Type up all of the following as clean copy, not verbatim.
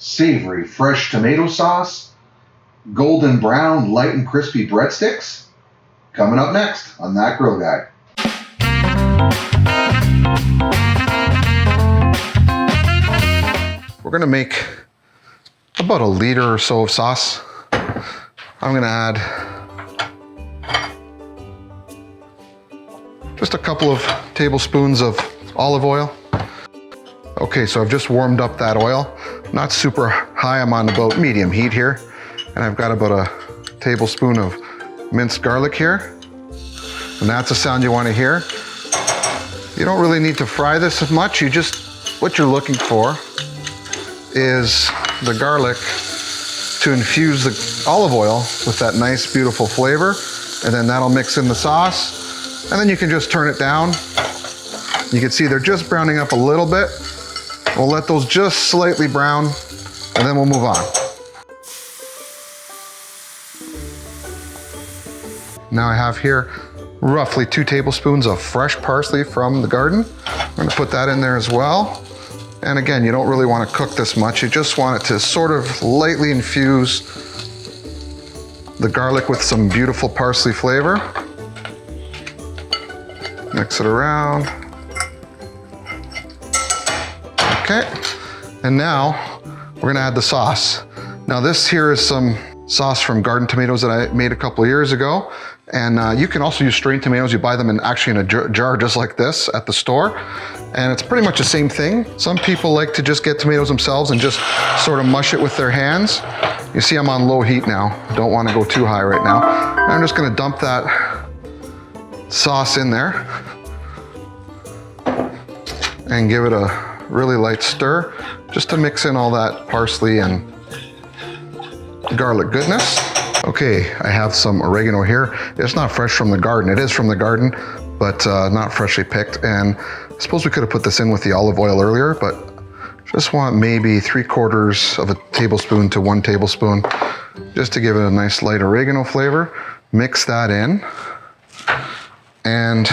savory fresh tomato sauce, golden brown light and crispy breadsticks. Coming up next on That Grill Guy. We're gonna make about a liter or so of sauce. I'm gonna add just a couple of tablespoons of olive oil. Okay, so I've just warmed up that oil. Not super high, I'm on about medium heat here. And I've got about a tablespoon of minced garlic here. And that's the sound you want to hear. You don't really need to fry this as much. What you're looking for is the garlic to infuse the olive oil with that nice, beautiful flavor. And then that'll mix in the sauce. And then you can just turn it down. You can see they're just browning up a little bit. We'll let those just slightly brown, and then we'll move on. Now I have here roughly 2 tablespoons of fresh parsley from the garden. I'm gonna put that in there as well. And again, you don't really want to cook this much. You just want it to sort of lightly infuse the garlic with some beautiful parsley flavor. Mix it around. Okay, and now we're gonna add the sauce. Now this here is some sauce from garden tomatoes that I made a couple of years ago. And you can also use strained tomatoes. You buy them in a jar just like this at the store. And it's pretty much the same thing. Some people like to just get tomatoes themselves and just sort of mush it with their hands. You see I'm on low heat now. Don't want to go too high right now. And I'm just gonna dump that sauce in there and give it a really light stir just to mix in all that parsley and garlic goodness. Okay, I have some oregano here. It's not fresh from the garden. It is from the garden, but not freshly picked. And I suppose we could have put this in with the olive oil earlier, but just want maybe 3/4 of a tablespoon to 1 tablespoon, just to give it a nice light oregano flavor. Mix that in. And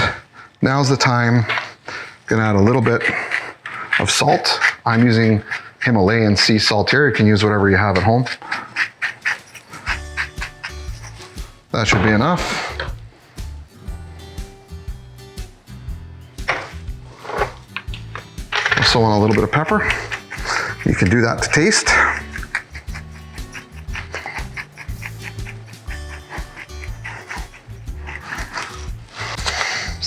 now's the time. Gonna add a little bit of salt. I'm using Himalayan sea salt here. You can use whatever you have at home. That should be enough. Also want a little bit of pepper. You can do that to taste.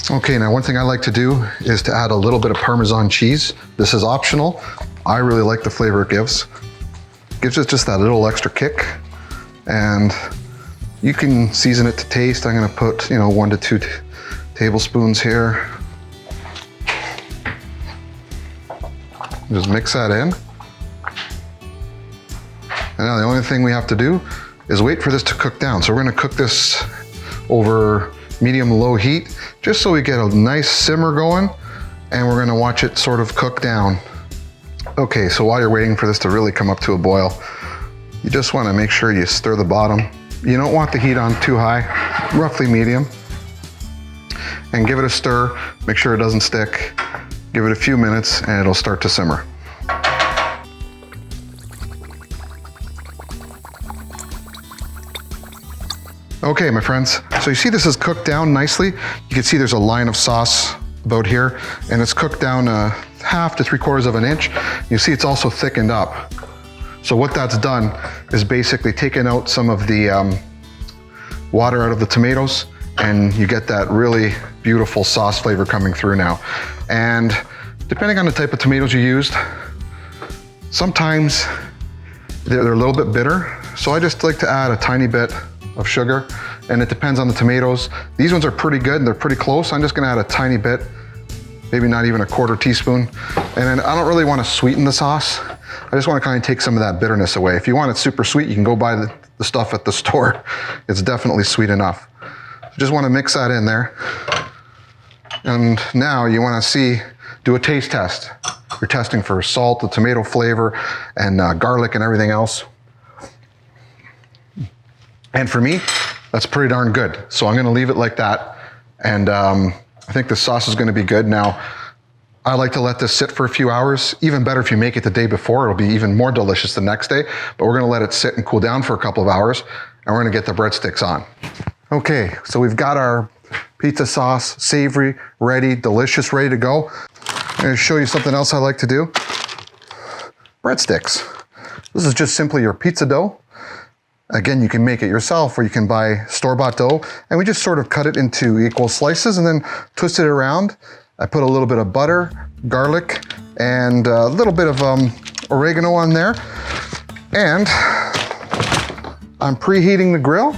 Okay, now one thing I like to do is to add a little bit of Parmesan cheese. This is optional. I really like the flavor it gives. Gives it just that little extra kick. And you can season it to taste. I'm gonna put, 1 to 2 tablespoons here. Just mix that in. And now the only thing we have to do is wait for this to cook down. So we're gonna cook this over medium-low heat, just so we get a nice simmer going, and we're gonna watch it sort of cook down. Okay, so while you're waiting for this to really come up to a boil, you just wanna make sure you stir the bottom. You don't want the heat on too high, roughly medium. And give it a stir, make sure it doesn't stick. Give it a few minutes and it'll start to simmer. Okay, my friends, so you see this is cooked down nicely. You can see there's a line of sauce about here, and it's cooked down 1/2 to 3/4 of an inch. You see it's also thickened up. So what that's done is basically taken out some of the water out of the tomatoes, and you get that really beautiful sauce flavor coming through now. And depending on the type of tomatoes you used, sometimes they're a little bit bitter. So I just like to add a tiny bit of sugar, and it depends on the tomatoes. These ones are pretty good, they're pretty close. I'm just gonna add a tiny bit, maybe not even a 1/4 teaspoon. And then I don't really wanna sweeten the sauce. I just wanna kind of take some of that bitterness away. If you want it super sweet, you can go buy the stuff at the store. It's definitely sweet enough. Just wanna mix that in there. And now you wanna do a taste test. You're testing for salt, the tomato flavor, and garlic and everything else. And for me, that's pretty darn good. So I'm gonna leave it like that. And I think the sauce is gonna be good. Now, I like to let this sit for a few hours. Even better if you make it the day before, it'll be even more delicious the next day. But we're gonna let it sit and cool down for a couple of hours, and we're gonna get the breadsticks on. Okay, so we've got our pizza sauce, savory, ready, delicious, ready to go. I'm gonna show you something else I like to do. Breadsticks. This is just simply your pizza dough. Again, you can make it yourself or you can buy store-bought dough, and we just sort of cut it into equal slices and then twist it around. I put a little bit of butter, garlic, and a little bit of oregano on there. And I'm preheating the grill.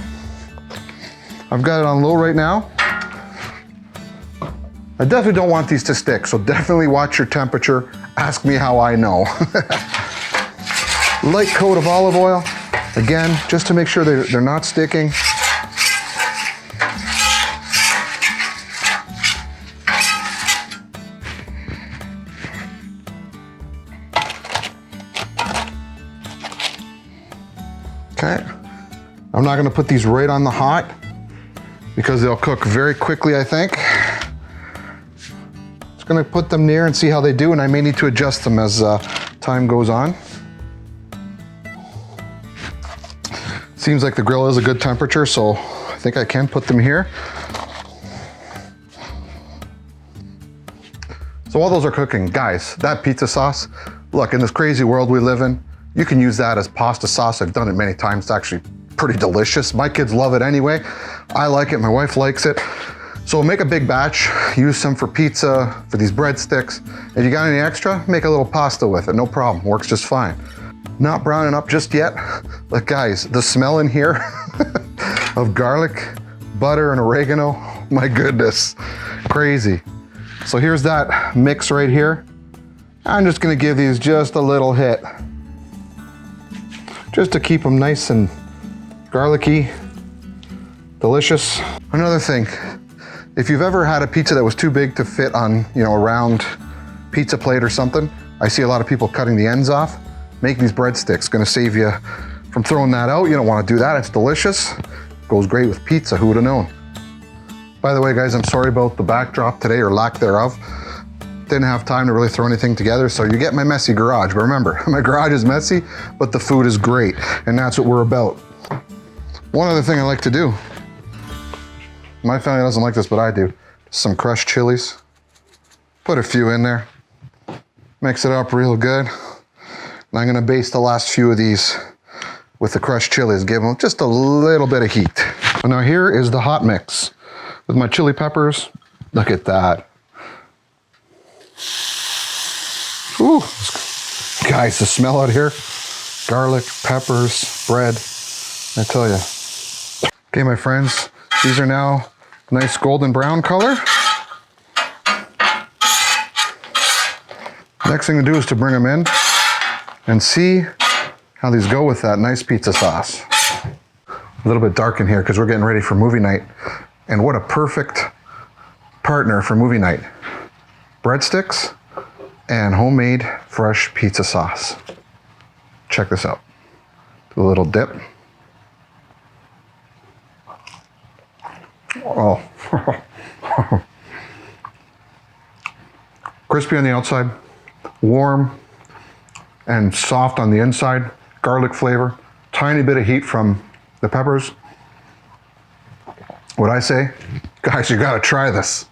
I've got it on low right now. I definitely don't want these to stick, so definitely watch your temperature. Ask me how I know. Light coat of olive oil. Again, just to make sure they're not sticking. Okay. I'm not going to put these right on the hot because they'll cook very quickly, I think. Just going to put them near and see how they do, and I may need to adjust them as time goes on. Seems like the grill is a good temperature, so I think I can put them here. So while those are cooking, guys, that pizza sauce, look, in this crazy world we live in, you can use that as pasta sauce. I've done it many times. It's actually pretty delicious. My kids love it anyway. I like it, my wife likes it. So make a big batch, use some for pizza, for these breadsticks. If you got any extra, make a little pasta with it, no problem, works just fine. Not browning up just yet. But guys, the smell in here of garlic, butter, and oregano, my goodness, crazy. So here's that mix right here. I'm just gonna give these just a little hit, just to keep them nice and garlicky, delicious. Another thing, if you've ever had a pizza that was too big to fit on, a round pizza plate or something, I see a lot of people cutting the ends off. Make these breadsticks, gonna save you from throwing that out. You don't wanna do that, it's delicious. Goes great with pizza, who would've known? By the way, guys, I'm sorry about the backdrop today, or lack thereof. Didn't have time to really throw anything together, so you get my messy garage. But remember, my garage is messy, but the food is great, and that's what we're about. One other thing I like to do, my family doesn't like this, but I do. Some crushed chilies. Put a few in there. Mix it up real good. And I'm gonna baste the last few of these with the crushed chilies, give them just a little bit of heat. And now here is the hot mix with my chili peppers. Look at that. Ooh, guys, the smell out here. Garlic, peppers, bread, I tell you. Okay, my friends, these are now nice golden brown color. Next thing to do is to bring them in and see how these go with that nice pizza sauce. A little bit dark in here because we're getting ready for movie night. And what a perfect partner for movie night. Breadsticks and homemade fresh pizza sauce. Check this out. Do a little dip. Oh. Crispy on the outside, warm, and soft on the inside, garlic flavor, tiny bit of heat from the peppers. What I say, guys, you gotta try this.